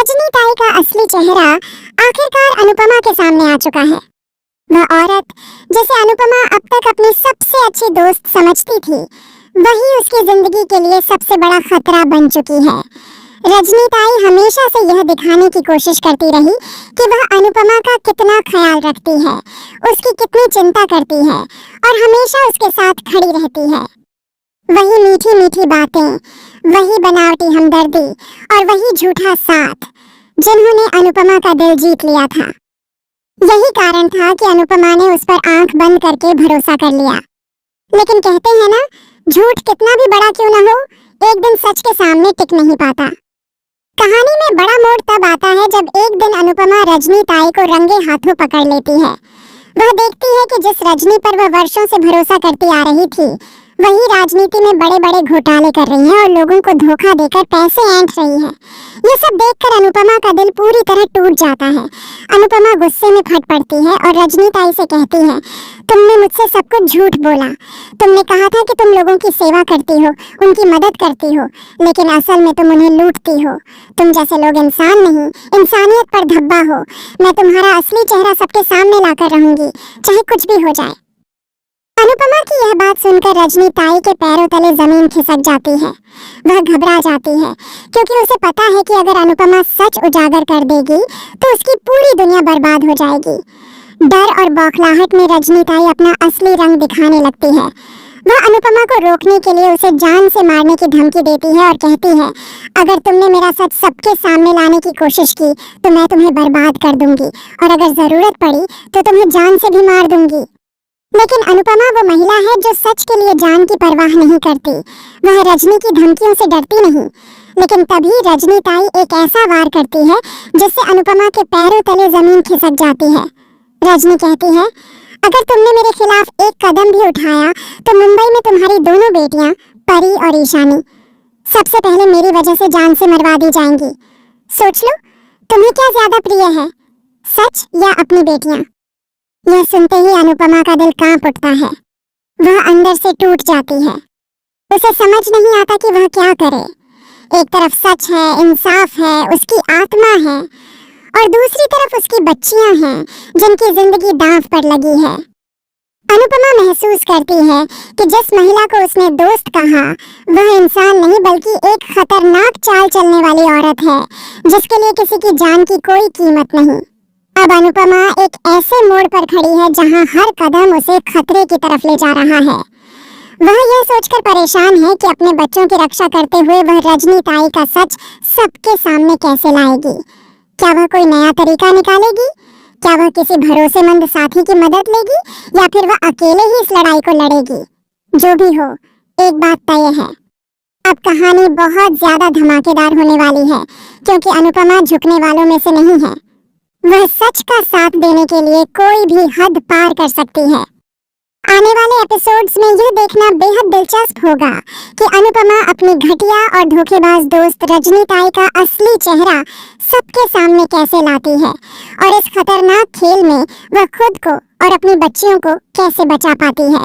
रजनी ताई का असली चेहरा आखिरकार अनुपमा के सामने आ चुका है। वह औरत जिसे अनुपमा अब तक अपनी सबसे अच्छी दोस्त समझती थी, वही उसकी जिंदगी के लिए सबसे बड़ा खतरा बन चुकी है। रजनी ताई हमेशा से यह दिखाने की कोशिश करती रही कि वह अनुपमा का कितना ख्याल रखती है, उसकी कितनी चिंता करती है और हमेशा उसके साथ खड़ी रहती है। वही मीठी मीठी बातें, वही बनावटी हमदर्दी और वही झूठा साथ जिन्होंने अनुपमा का दिल जीत लिया था। यही कारण था कि अनुपमा ने उस पर आंख बंद करके भरोसा कर लिया। लेकिन कहते हैं ना, झूठ कितना भी बड़ा क्यों न हो, एक दिन सच के सामने टिक नहीं पाता। कहानी में बड़ा मोड़ तब आता है जब एक दिन अनुपमा रजनी ताई को रंगे हाथों पकड़ लेती है। वह देखती है कि जिस रजनी पर वह वर्षों से भरोसा करती आ रही थी, वही राजनीति में बड़े बड़े घोटाले कर रही है और लोगों को धोखा देकर पैसे ऐंठ रही है। ये सब देखकर अनुपमा का दिल पूरी तरह टूट जाता है। अनुपमा गुस्से में फट पड़ती है और रजनी ताई से कहती है, तुमने मुझसे सब कुछ झूठ बोला। तुमने कहा था कि तुम लोगों की सेवा करती हो, उनकी मदद करती हो, लेकिन असल में तुम उन्हें लूटती हो। तुम जैसे लोग इंसान नहीं, इंसानियत पर धब्बा हो। मैं तुम्हारा असली चेहरा सबके सामने लाकर रहूंगी, चाहे कुछ भी हो जाए। अनुपमा की यह बात सुनकर रजनी ताई के पैरों तले जमीन खिसक जाती है। वह घबरा जाती है क्योंकि उसे पता है कि अगर अनुपमा सच उजागर कर देगी तो उसकी पूरी दुनिया बर्बाद हो जाएगी। डर और बौखलाहट में रजनी ताई अपना असली रंग दिखाने लगती है। वह अनुपमा को रोकने के लिए उसे जान से मारने की धमकी देती है और कहती है, अगर तुमने मेरा सच सबके सामने लाने की कोशिश की तो मैं तुम्हें बर्बाद कर दूंगी और अगर जरूरत पड़ी तो तुम्हें जान से भी मार दूंगी। लेकिन अनुपमा वो महिला है जो सच के लिए जान की परवाह नहीं करती। वह रजनी की धमकियों से डरती नहीं। लेकिन तभी रजनी ताई एक ऐसा वार करती है जिससे अनुपमा के पैरों तले जमीन खिसक जाती है। रजनी कहती है, अगर तुमने मेरे खिलाफ एक कदम भी उठाया तो मुंबई में तुम्हारी दोनों बेटियां, परी और ईशानी, सबसे पहले मेरी वजह से जान से मरवा दी जाएंगी। सोच लो, तुम्हें क्या ज्यादा प्रिय है, सच या अपनी बेटियां? यह सुनते ही अनुपमा का दिल कांप उठता है। वह अंदर से टूट जाती है। उसे समझ नहीं आता कि वह क्या करे। एक तरफ सच है, इंसाफ है, उसकी आत्मा है, और दूसरी तरफ उसकी बच्चियां हैं जिनकी जिंदगी दांव पर लगी है। अनुपमा महसूस करती है कि जिस महिला को उसने दोस्त कहा, वह इंसान नहीं बल्कि एक खतरनाक चाल चलने वाली औरत है जिसके लिए किसी की जान की कोई कीमत नहीं। अब अनुपमा एक ऐसे मोड़ पर खड़ी है जहां हर कदम उसे खतरे की तरफ ले जा रहा है। वह यह सोचकर परेशान है कि अपने बच्चों की रक्षा करते हुए वह रजनी ताई का सच सबके सामने कैसे लाएगी। क्या वह कोई नया तरीका निकालेगी? क्या वह किसी भरोसेमंद साथी की मदद लेगी या फिर वह अकेले ही इस लड़ाई को लड़ेगी? जो भी हो, एक बात तय है, अब कहानी बहुत ज्यादा धमाकेदार होने वाली है क्योंकि अनुपमा झुकने वालों में से नहीं है। वह सच का साथ देने के लिए कोई भी हद पार कर सकती है। आने वाले एपिसोड्स में यह देखना बेहद दिलचस्प होगा कि अनुपमा अपनी घटिया और धोखेबाज दोस्त रजनी ताई का असली चेहरा सबके सामने कैसे लाती है और इस खतरनाक खेल में वह खुद को और अपनी बच्चियों को कैसे बचा पाती है।